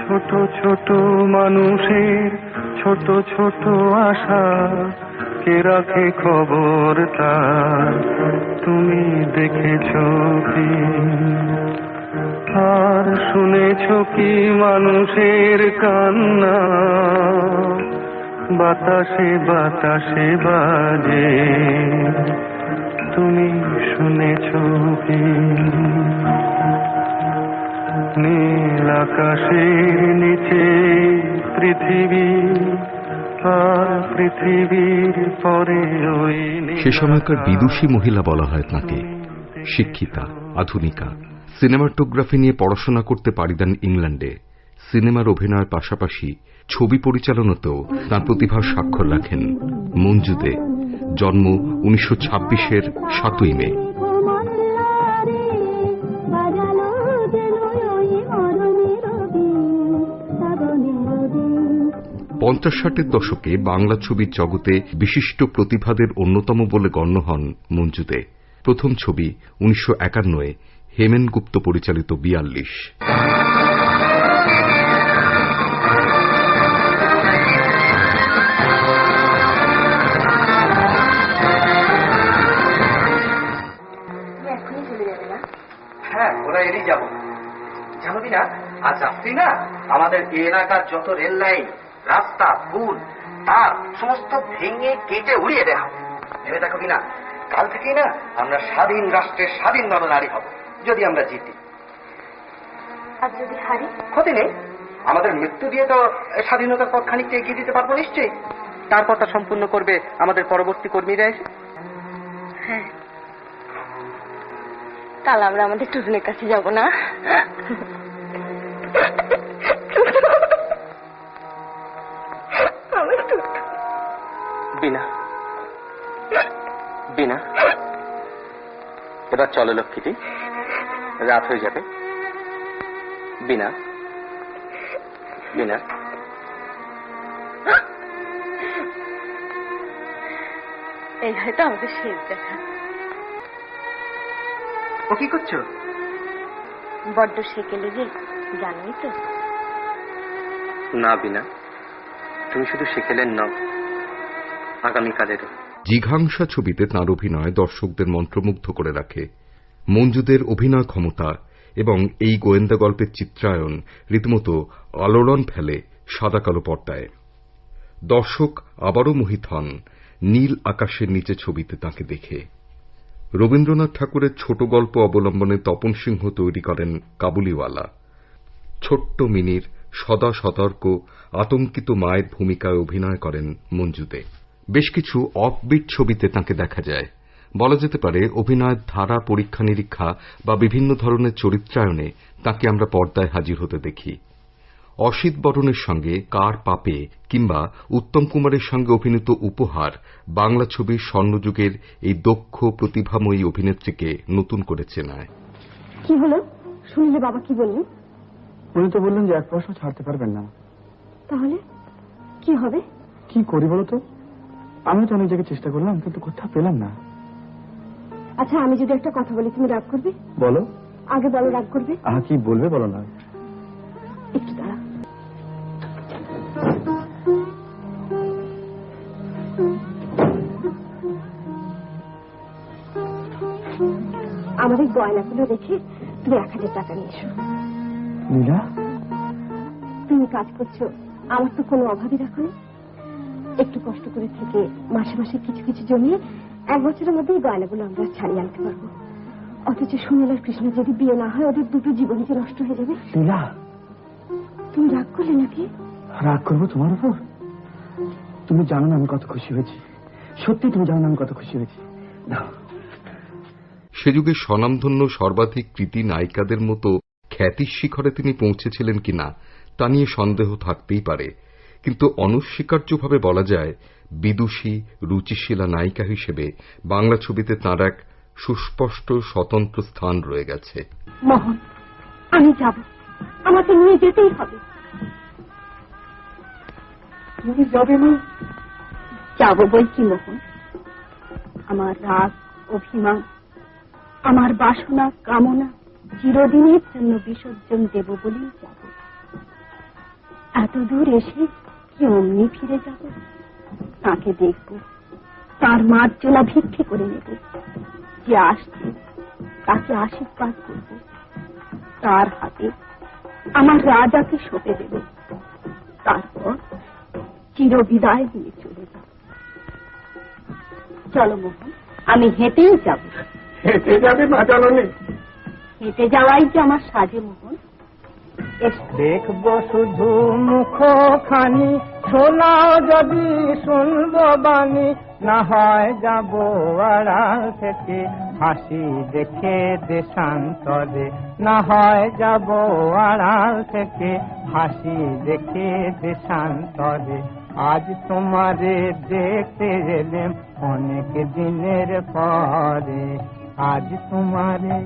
ছোট ছোট মানুষের ছোট ছোট আশা, কে রাখে খবর তার, তুমি দেখেছো কি? আর শুনেছো কি মানুষের কান্না, বাতাসে বাতাসে বাজে, তুমি শুনেছো কি? নীল আকাশের নিচে পৃথিবী, আর পৃথিবীর পরে ওই সে সময়কার বিদুষী মহিলা বলা হয় তাঁকে। শিক্ষিতা, আধুনিকা, সিনেমাটোগ্রাফি নিয়ে পড়াশোনা করতে পাড়ি দেন ইংল্যান্ডে। সিনেমার অভিনয়ের পাশাপাশি ছবি পরিচালনাতেও তাঁর প্রতিভার স্বাক্ষর রাখেন। মঞ্জু দে, জন্ম 1926-এর 7ই মে। 50-60-এর দশকে বাংলা ছবির জগতে বিশিষ্ট প্রতিভাদের অন্যতম বলে গণ্য হন মঞ্জু দে। প্রথম ছবি 1951-এ হেমেন গুপ্ত পরিচালিত 42। হ্যাঁ, ওরা এরই যাবো। জানবি না, আজ রাত্রি না আমাদের এলাকার যত রেল লাইন, রাস্তা, পুল, তার সমস্ত ভেঙে কেটে উড়িয়ে দেওয়া হবে। ভেবে দেখো কিনা, কাল থেকেই না আমরা স্বাধীন রাষ্ট্রের স্বাধীন নরনারী হব, যদি আমরা জিতি। আর যদি হারি? ক্ষতি নেই, আমাদের মৃত্যু দিয়ে তো স্বাধীনতার পথ খানিকটা এগিয়ে দিতে পারবো নিশ্চয়ই। তারপরটা সম্পূর্ণ করবে আমাদের পরবর্তী কর্মীরা এসে। হ্যাঁ, কাল আমরা আমাদের টুটুনের কাছে যাব না? বিনা, বিনা, এবার চলো লক্ষ্মীটি, রাত হয়ে যাবে। বিনা, বিনা, এই হয়তো আমাদের শেষ দেখা। ও কি করছো? বড্ড সেকে লেগে, জানোই তো। না বিনা, তুমি শুধু সেকেলেন নও, আগামীকালেরও। জিঘাংসা ছবিতে তাঁর অভিনয় দর্শকদের মন্ত্রমুগ্ধ করে রাখে। মঞ্জুদের অভিনয় ক্ষমতা এবং এই গোয়েন্দা গল্পের চিত্রায়ন রীতিমতো আলোড়ন ফেলে সাদা কালো পর্দায়। দর্শক আবারও মোহিত হন নীল আকাশের নিচে ছবিতে তাঁকে দেখে। রবীন্দ্রনাথ ঠাকুরের ছোট গল্প অবলম্বনে তপন সিংহ তৈরি করেন কাবুলিওয়ালা। ছোট্ট মিনির সদা সতর্ক আতঙ্কিত মায়ের ভূমিকায় অভিনয় করেন মঞ্জু দে। বেশ কিছু অফবিট ছবিতে তাঁকে দেখা যায়। বলা যেতে পারে অভিনয়ের ধারা পরীক্ষা নিরীক্ষা বা বিভিন্ন ধরনের চরিত্রায়নে তাঁকে আমরা পর্দায় হাজির হতে দেখি। অসিত বরণের সঙ্গে কার পাপে কিংবা উত্তম কুমারের সঙ্গে অভিনীত উপহার বাংলা ছবির স্বর্ণযুগের এই দক্ষ প্রতিভাময়ী অভিনেত্রীকে নতুন করে চেনায়। কি হলো শুনলে? বাবা কি বললেন? উনি তো বললেন যে 1 পয়সা ছাড়তে পারবেন না। তাহলে কি হবে? কি করি বলো তো? আমি তো অনেক জায়গায় চেষ্টা করলাম, কিন্তু কোথাও পেলাম না। আচ্ছা, আমি যদি একটা কথা বলি তুমি রাগ করবে? বলো। আগে বলো, রাগ করবে? কি বলবে বলো না। একটু দাঁড়া। আমার এই গয়নাগুলো রেখে তুমি 1000 টাকা নিয়ে এসো। নীলা, তুমি কাজ করছো, আমার তো কোনো অভাবই রাখো না। একটু কষ্ট করে থেকে মাসে মাসে কিছু কিছু জমিয়ে 1 বছরের মধ্যেই গয়নাগুলো আমরা ছাড়িয়ে আনতে পারবো। অথচ সুনীল আর কৃষ্ণ যদি বিয়ে না হয়, ওদের দুটো জীবনই যে নষ্ট হয়ে যাবে। নীলা, তুমি রাগ করলে নাকি? রাগ করবো তোমার উপর? তুমি জানো না আমি কত খুশি হয়েছি। সত্যি তুমি জানো না আমি কত খুশি হয়েছি। সে যুগে স্বনামধন্য সর্বাধিক কৃতী নায়িকাদের মতো খ্যাতির শিখরে তিনি পৌঁছেছিলেন কিনা তা নিয়ে সন্দেহ থাকতেই পারে, কিন্তু অনস্বীকার্যভাবে বলা যায় বিদুষী রুচিশীলা নায়িকা হিসেবে বাংলা ছবিতে তাঁর এক সুস্পষ্ট স্বতন্ত্র স্থান রয়ে গেছে। মোহন, আমি যাব, আমাকে নিয়ে যেতেই হবে। তুমি যাবে না? যাবো বলছি মোহন। আমার রাগ, অভিমান, আমার বাসনা কামনা চিরদিনের জন্য বিসর্জন দেব বলেই যাব। এত দূর এসে কি অমনি ফিরে যাব? তাকে দেখব, তার মার্জনা ভিক্ষে করে নেব, যে আসছে তাকে আশীর্বাদ করব, তার হাতে আমার রাজাকে সঁপে দেব, তারপর চিরবিদায় নিয়ে চলে যাব। চলো মোহন, আমি হেঁটেই যাব। হেঁটে যাবে বাঁচালনি? হেঁটে যাওয়াই যে আমার সাজে মোহন। দেখবো শুধু মুখখানি, শোনাও যদি শুনবো বাণী, না হয় যাব আড়াল থেকে হাসি দেখে দেশান্তরে, না হয় যাব আড়াল থেকে হাসি দেখে দেশান্তরে। আজ তোমারে দেখতে এলেম অনেক দিনের পরে, আজ তোমারে